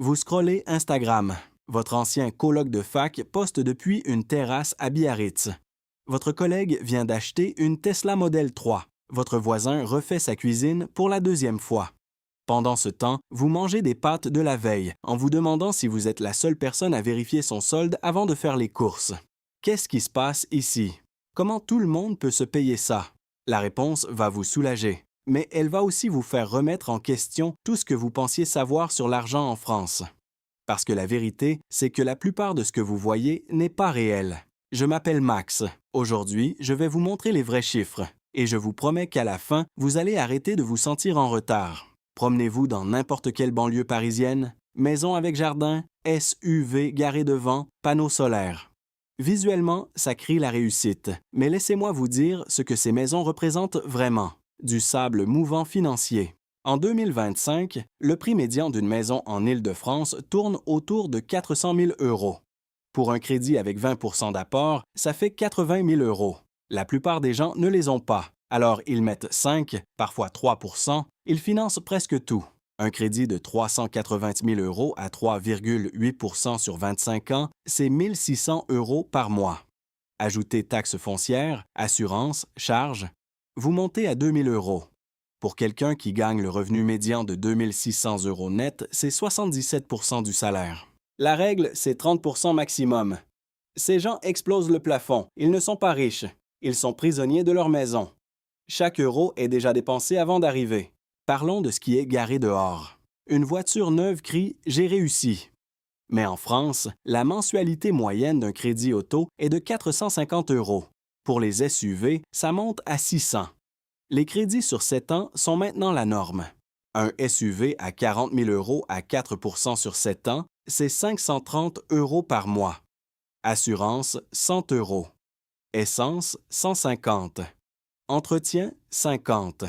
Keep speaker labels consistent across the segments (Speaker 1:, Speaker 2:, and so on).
Speaker 1: Vous scrollez Instagram. Votre ancien coloc de fac poste depuis une terrasse à Biarritz. Votre collègue vient d'acheter une Tesla Model 3. Votre voisin refait sa cuisine pour la deuxième fois. Pendant ce temps, vous mangez des pâtes de la veille en vous demandant si vous êtes la seule personne à vérifier son solde avant de faire les courses. Qu'est-ce qui se passe ici? Comment tout le monde peut se payer ça? La réponse va vous soulager, mais elle va aussi vous faire remettre en question tout ce que vous pensiez savoir sur l'argent en France. Parce que la vérité, c'est que la plupart de ce que vous voyez n'est pas réel. Je m'appelle Max. Aujourd'hui, je vais vous montrer les vrais chiffres. Et je vous promets qu'à la fin, vous allez arrêter de vous sentir en retard. Promenez-vous dans n'importe quelle banlieue parisienne, maison avec jardin, SUV garé devant, panneaux solaires. Visuellement, ça crie la réussite, mais laissez-moi vous dire ce que ces maisons représentent vraiment. Du sable mouvant financier. En 2025, le prix médian d'une maison en Île-de-France tourne autour de 400 000 euros. Pour un crédit avec 20 d'apport, ça fait 80 000 euros. La plupart des gens ne les ont pas, alors ils mettent 5, parfois 3 ils financent presque tout. Un crédit de 380 000 euros à 3,8 sur 25 ans, c'est 1 600 euros par mois. Ajoutez taxes foncières, assurances, charges, vous montez à 2 000 euros. Pour quelqu'un qui gagne le revenu médian de 2 600 euros net, c'est 77 du salaire. La règle, c'est 30 maximum. Ces gens explosent le plafond. Ils ne sont pas riches. Ils sont prisonniers de leur maison. Chaque euro est déjà dépensé avant d'arriver. Parlons de ce qui est garé dehors. Une voiture neuve crie « J'ai réussi ». Mais en France, la mensualité moyenne d'un crédit auto est de 450 euros. Pour les SUV, ça monte à 600. Les crédits sur 7 ans sont maintenant la norme. Un SUV à 40 000 euros à 4 sur 7 ans, c'est 530 euros par mois. Assurance, 100 euros. Essence, 150. Entretien, 50.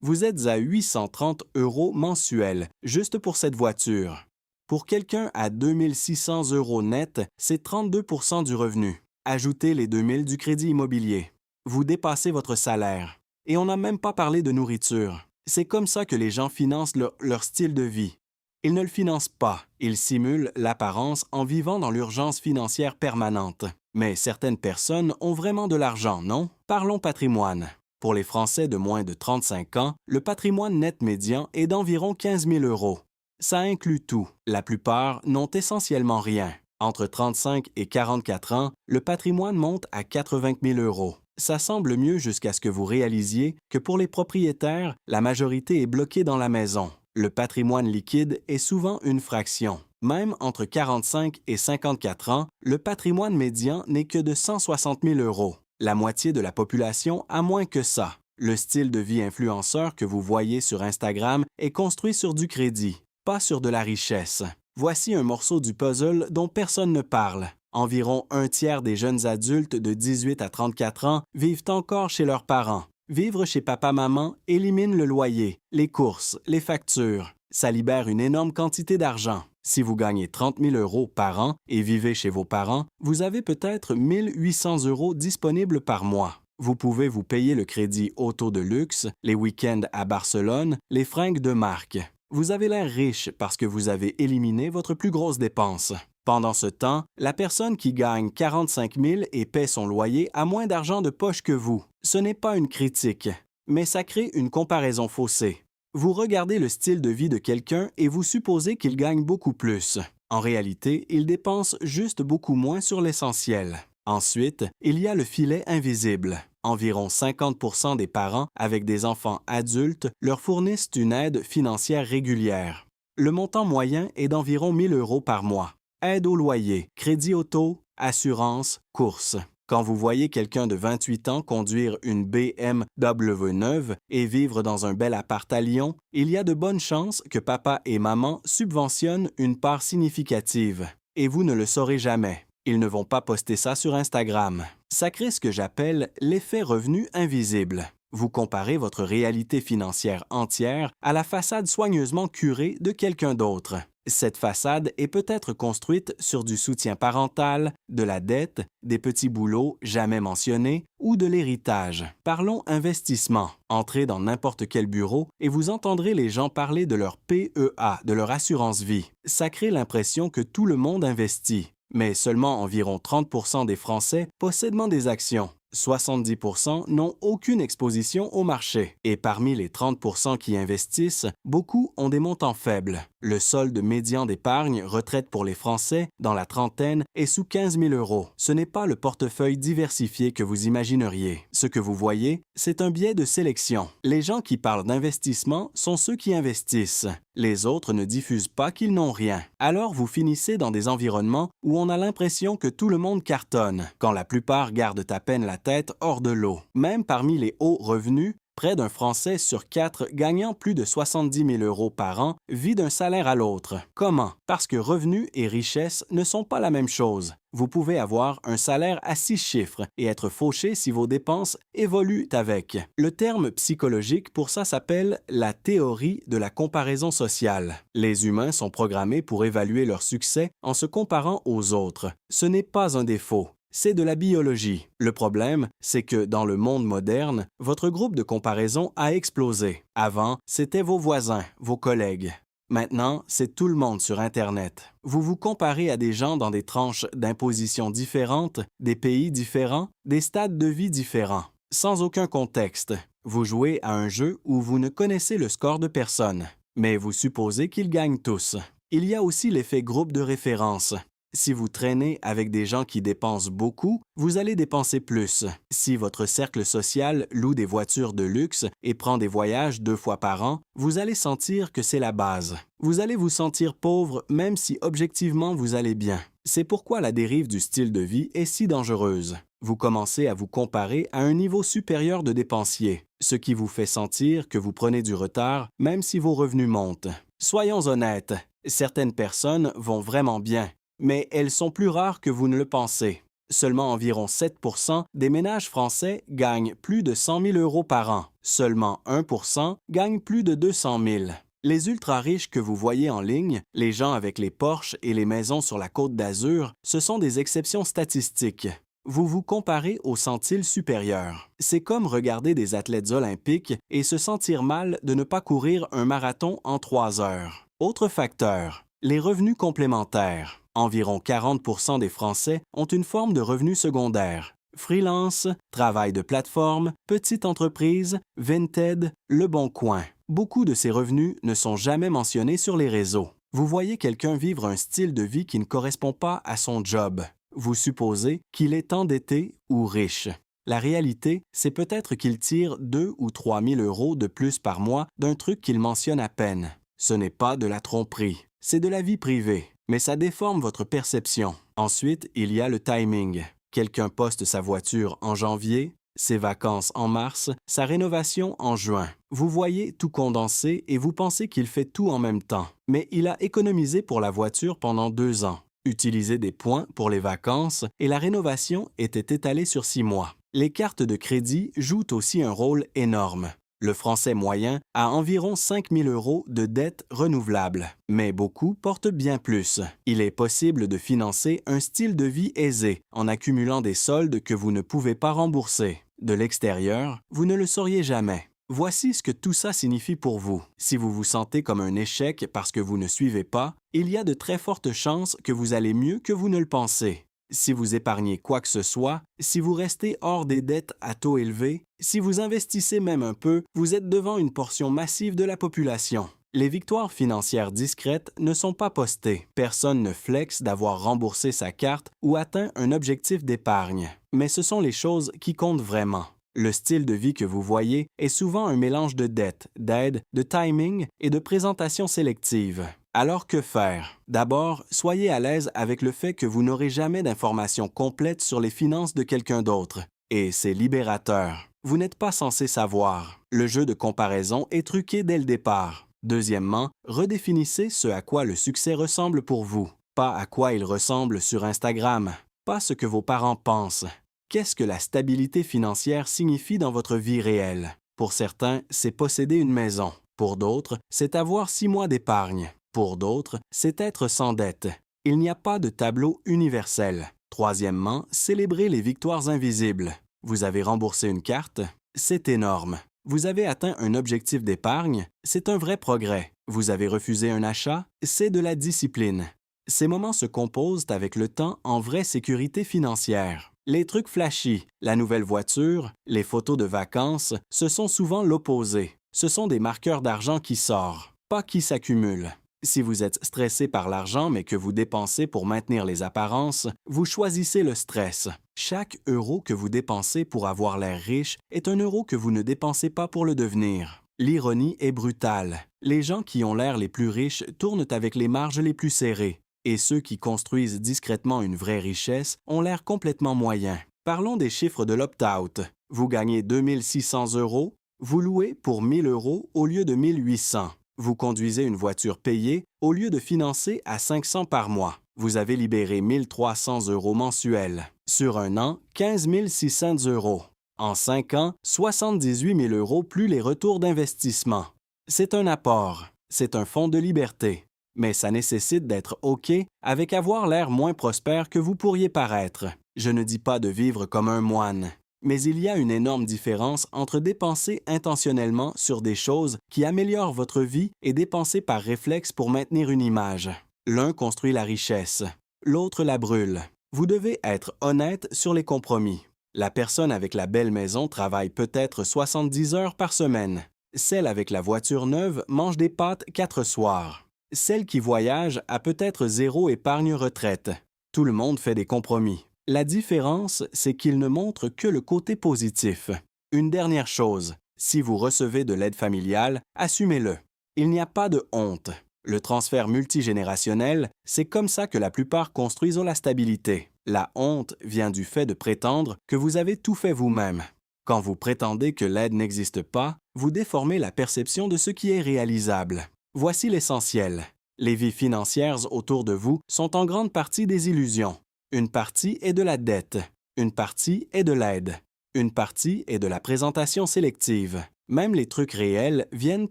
Speaker 1: Vous êtes à 830 euros mensuels, juste pour cette voiture. Pour quelqu'un à 2 600 euros net, c'est 32 du revenu. Ajoutez les 2 000 du crédit immobilier. Vous dépassez votre salaire. Et on n'a même pas parlé de nourriture. C'est comme ça que les gens financent leur style de vie. Ils ne le financent pas, ils simulent l'apparence en vivant dans l'urgence financière permanente. Mais certaines personnes ont vraiment de l'argent, non? Parlons patrimoine. Pour les Français de moins de 35 ans, le patrimoine net médian est d'environ 15 000 euros. Ça inclut tout. La plupart n'ont essentiellement rien. Entre 35 et 44 ans, le patrimoine monte à 80 000 euros. Ça semble mieux jusqu'à ce que vous réalisiez que pour les propriétaires, la majorité est bloquée dans la maison. Le patrimoine liquide est souvent une fraction. Même entre 45 et 54 ans, le patrimoine médian n'est que de 160 000 euros. La moitié de la population a moins que ça. Le style de vie influenceur que vous voyez sur Instagram est construit sur du crédit, pas sur de la richesse. Voici un morceau du puzzle dont personne ne parle. Environ un tiers des jeunes adultes de 18 à 34 ans vivent encore chez leurs parents. Vivre chez papa-maman élimine le loyer, les courses, les factures. Ça libère une énorme quantité d'argent. Si vous gagnez 30 000 euros par an et vivez chez vos parents, vous avez peut-être 1 800 euros disponibles par mois. Vous pouvez vous payer le crédit auto de luxe, les week-ends à Barcelone, les fringues de marque. Vous avez l'air riche parce que vous avez éliminé votre plus grosse dépense. Pendant ce temps, la personne qui gagne 45 000 et paie son loyer a moins d'argent de poche que vous. Ce n'est pas une critique, mais ça crée une comparaison faussée. Vous regardez le style de vie de quelqu'un et vous supposez qu'il gagne beaucoup plus. En réalité, il dépense juste beaucoup moins sur l'essentiel. Ensuite, il y a le filet invisible. Environ 50 des parents avec des enfants adultes leur fournissent une aide financière régulière. Le montant moyen est d'environ 1 000 euros par mois. Aide au loyer, crédit auto, assurance, courses. Quand vous voyez quelqu'un de 28 ans conduire une BMW neuve et vivre dans un bel appart à Lyon, il y a de bonnes chances que papa et maman subventionnent une part significative. Et vous ne le saurez jamais. Ils ne vont pas poster ça sur Instagram. Ça crée ce que j'appelle l'effet revenu invisible. Vous comparez votre réalité financière entière à la façade soigneusement curée de quelqu'un d'autre. Cette façade est peut-être construite sur du soutien parental, de la dette, des petits boulots jamais mentionnés ou de l'héritage. Parlons investissement. Entrez dans n'importe quel bureau et vous entendrez les gens parler de leur PEA, de leur assurance vie. Ça crée l'impression que tout le monde investit. Mais seulement environ 30% des Français possèdent des actions. 70% n'ont aucune exposition au marché. Et parmi les 30% qui investissent, beaucoup ont des montants faibles. Le solde médian d'épargne retraite pour les Français, dans la trentaine, est sous 15 000 euros. Ce n'est pas le portefeuille diversifié que vous imagineriez. Ce que vous voyez, c'est un biais de sélection. Les gens qui parlent d'investissement sont ceux qui investissent. Les autres ne diffusent pas qu'ils n'ont rien. Alors vous finissez dans des environnements où on a l'impression que tout le monde cartonne, quand la plupart gardent à peine la tête hors de l'eau. Même parmi les hauts revenus, près d'un Français sur 4 gagnant plus de 70 000 euros par an vit d'un salaire à l'autre. Comment? Parce que revenus et richesse ne sont pas la même chose. Vous pouvez avoir un salaire à 6 chiffres et être fauché si vos dépenses évoluent avec. Le terme psychologique pour ça s'appelle la théorie de la comparaison sociale. Les humains sont programmés pour évaluer leur succès en se comparant aux autres. Ce n'est pas un défaut. C'est de la biologie. Le problème, c'est que dans le monde moderne, votre groupe de comparaison a explosé. Avant, c'était vos voisins, vos collègues. Maintenant, c'est tout le monde sur Internet. Vous vous comparez à des gens dans des tranches d'imposition différentes, des pays différents, des stades de vie différents. Sans aucun contexte, vous jouez à un jeu où vous ne connaissez le score de personne, mais vous supposez qu'ils gagnent tous. Il y a aussi l'effet groupe de référence. Si vous traînez avec des gens qui dépensent beaucoup, vous allez dépenser plus. Si votre cercle social loue des voitures de luxe et prend des voyages 2 fois par an, vous allez sentir que c'est la base. Vous allez vous sentir pauvre même si objectivement vous allez bien. C'est pourquoi la dérive du style de vie est si dangereuse. Vous commencez à vous comparer à un niveau supérieur de dépensier, ce qui vous fait sentir que vous prenez du retard même si vos revenus montent. Soyons honnêtes, certaines personnes vont vraiment bien, mais elles sont plus rares que vous ne le pensez. Seulement environ 7% des ménages français gagnent plus de 100 000 euros par an. Seulement 1% gagnent plus de 200 000. Les ultra-riches que vous voyez en ligne, les gens avec les Porsche et les maisons sur la Côte d'Azur, ce sont des exceptions statistiques. Vous vous comparez au centile supérieur. C'est comme regarder des athlètes olympiques et se sentir mal de ne pas courir un marathon en 3 heures. Autre facteur, les revenus complémentaires. Environ 40% des Français ont une forme de revenu secondaire. Freelance, travail de plateforme, petite entreprise, Vinted, Le Bon Coin. Beaucoup de ces revenus ne sont jamais mentionnés sur les réseaux. Vous voyez quelqu'un vivre un style de vie qui ne correspond pas à son job. Vous supposez qu'il est endetté ou riche. La réalité, c'est peut-être qu'il tire 2 ou 3 000 euros de plus par mois d'un truc qu'il mentionne à peine. Ce n'est pas de la tromperie, c'est de la vie privée. Mais ça déforme votre perception. Ensuite, il y a le timing. Quelqu'un poste sa voiture en janvier, ses vacances en mars, sa rénovation en juin. Vous voyez tout condensé et vous pensez qu'il fait tout en même temps. Mais il a économisé pour la voiture pendant 2 ans, utilisé des points pour les vacances et la rénovation était étalée sur 6 mois. Les cartes de crédit jouent aussi un rôle énorme. Le Français moyen a environ 5 000 euros de dettes renouvelables, mais beaucoup portent bien plus. Il est possible de financer un style de vie aisé en accumulant des soldes que vous ne pouvez pas rembourser. De l'extérieur, vous ne le sauriez jamais. Voici ce que tout ça signifie pour vous. Si vous vous sentez comme un échec parce que vous ne suivez pas, il y a de très fortes chances que vous allez mieux que vous ne le pensez. Si vous épargnez quoi que ce soit, si vous restez hors des dettes à taux élevés, si vous investissez même un peu, vous êtes devant une portion massive de la population. Les victoires financières discrètes ne sont pas postées. Personne ne flexe d'avoir remboursé sa carte ou atteint un objectif d'épargne. Mais ce sont les choses qui comptent vraiment. Le style de vie que vous voyez est souvent un mélange de dettes, d'aides, de timing et de présentation sélective. Alors que faire? D'abord, soyez à l'aise avec le fait que vous n'aurez jamais d'informations complètes sur les finances de quelqu'un d'autre. Et c'est libérateur. Vous n'êtes pas censé savoir. Le jeu de comparaison est truqué dès le départ. Deuxièmement, redéfinissez ce à quoi le succès ressemble pour vous. Pas à quoi il ressemble sur Instagram. Pas ce que vos parents pensent. Qu'est-ce que la stabilité financière signifie dans votre vie réelle? Pour certains, c'est posséder une maison. Pour d'autres, c'est avoir 6 mois d'épargne. Pour d'autres, c'est être sans dette. Il n'y a pas de tableau universel. Troisièmement, célébrer les victoires invisibles. Vous avez remboursé une carte? C'est énorme. Vous avez atteint un objectif d'épargne? C'est un vrai progrès. Vous avez refusé un achat? C'est de la discipline. Ces moments se composent avec le temps en vraie sécurité financière. Les trucs flashy, la nouvelle voiture, les photos de vacances, ce sont souvent l'opposé. Ce sont des marqueurs d'argent qui sortent, pas qui s'accumulent. Si vous êtes stressé par l'argent mais que vous dépensez pour maintenir les apparences, vous choisissez le stress. Chaque euro que vous dépensez pour avoir l'air riche est un euro que vous ne dépensez pas pour le devenir. L'ironie est brutale. Les gens qui ont l'air les plus riches tournent avec les marges les plus serrées. Et ceux qui construisent discrètement une vraie richesse ont l'air complètement moyens. Parlons des chiffres de l'opt-out. Vous gagnez 2 600 €, vous louez pour 1 000 € au lieu de 1 800. Vous conduisez une voiture payée au lieu de financer à 500 par mois. Vous avez libéré 1 300 € mensuels. Sur un an, 15 600 €. En 5 ans, 78 000 € plus les retours d'investissement. C'est un apport. C'est un fonds de liberté. Mais ça nécessite d'être OK avec avoir l'air moins prospère que vous pourriez paraître. Je ne dis pas de vivre comme un moine. Mais il y a une énorme différence entre dépenser intentionnellement sur des choses qui améliorent votre vie et dépenser par réflexe pour maintenir une image. L'un construit la richesse, l'autre la brûle. Vous devez être honnête sur les compromis. La personne avec la belle maison travaille peut-être 70 heures par semaine. Celle avec la voiture neuve mange des pâtes 4 soirs. Celle qui voyage a peut-être 0 épargne retraite. Tout le monde fait des compromis. La différence, c'est qu'ils ne montrent que le côté positif. Une dernière chose, si vous recevez de l'aide familiale, assumez-le. Il n'y a pas de honte. Le transfert multigénérationnel, c'est comme ça que la plupart construisent la stabilité. La honte vient du fait de prétendre que vous avez tout fait vous-même. Quand vous prétendez que l'aide n'existe pas, vous déformez la perception de ce qui est réalisable. Voici l'essentiel. Les vies financières autour de vous sont en grande partie des illusions. Une partie est de la dette. Une partie est de l'aide. Une partie est de la présentation sélective. Même les trucs réels viennent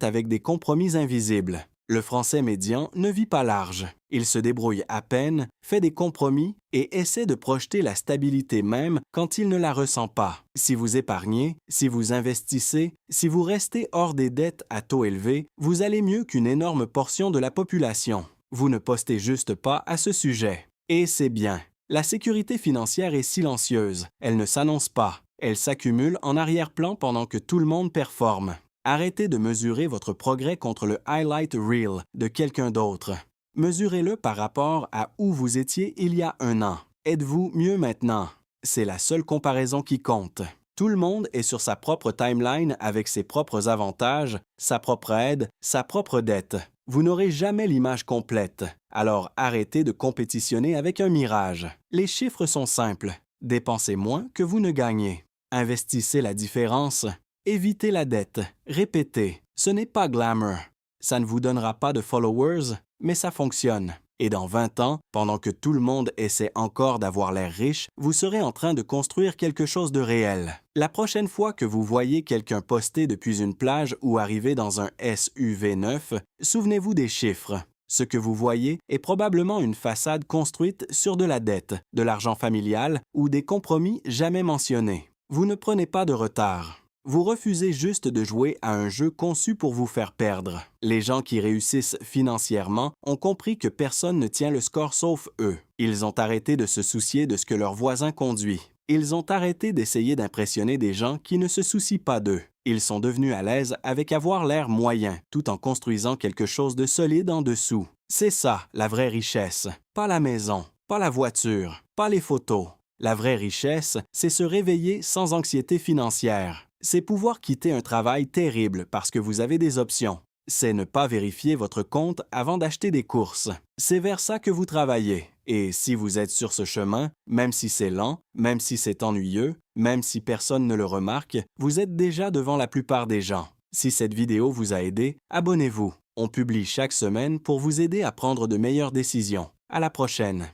Speaker 1: avec des compromis invisibles. Le Français médian ne vit pas large. Il se débrouille à peine, fait des compromis et essaie de projeter la stabilité même quand il ne la ressent pas. Si vous épargnez, si vous investissez, si vous restez hors des dettes à taux élevés, vous allez mieux qu'une énorme portion de la population. Vous ne postez juste pas à ce sujet. Et c'est bien. La sécurité financière est silencieuse. Elle ne s'annonce pas. Elle s'accumule en arrière-plan pendant que tout le monde performe. Arrêtez de mesurer votre progrès contre le highlight reel de quelqu'un d'autre. Mesurez-le par rapport à où vous étiez il y a un an. Êtes-vous mieux maintenant? C'est la seule comparaison qui compte. Tout le monde est sur sa propre timeline avec ses propres avantages, sa propre aide, sa propre dette. Vous n'aurez jamais l'image complète. Alors arrêtez de compétitionner avec un mirage. Les chiffres sont simples. Dépensez moins que vous ne gagnez. Investissez la différence. Évitez la dette. Répétez. Ce n'est pas glamour. Ça ne vous donnera pas de followers, mais ça fonctionne. Et dans 20 ans, pendant que tout le monde essaie encore d'avoir l'air riche, vous serez en train de construire quelque chose de réel. La prochaine fois que vous voyez quelqu'un poster depuis une plage ou arriver dans un SUV neuf, souvenez-vous des chiffres. Ce que vous voyez est probablement une façade construite sur de la dette, de l'argent familial ou des compromis jamais mentionnés. Vous ne prenez pas de retard. Vous refusez juste de jouer à un jeu conçu pour vous faire perdre. Les gens qui réussissent financièrement ont compris que personne ne tient le score sauf eux. Ils ont arrêté de se soucier de ce que leur voisin conduit. Ils ont arrêté d'essayer d'impressionner des gens qui ne se soucient pas d'eux. Ils sont devenus à l'aise avec avoir l'air moyen, tout en construisant quelque chose de solide en dessous. C'est ça, la vraie richesse. Pas la maison, pas la voiture, pas les photos. La vraie richesse, c'est se réveiller sans anxiété financière. C'est pouvoir quitter un travail terrible parce que vous avez des options. C'est ne pas vérifier votre compte avant d'acheter des courses. C'est vers ça que vous travaillez. Et si vous êtes sur ce chemin, même si c'est lent, même si c'est ennuyeux, même si personne ne le remarque, vous êtes déjà devant la plupart des gens. Si cette vidéo vous a aidé, abonnez-vous. On publie chaque semaine pour vous aider à prendre de meilleures décisions. À la prochaine.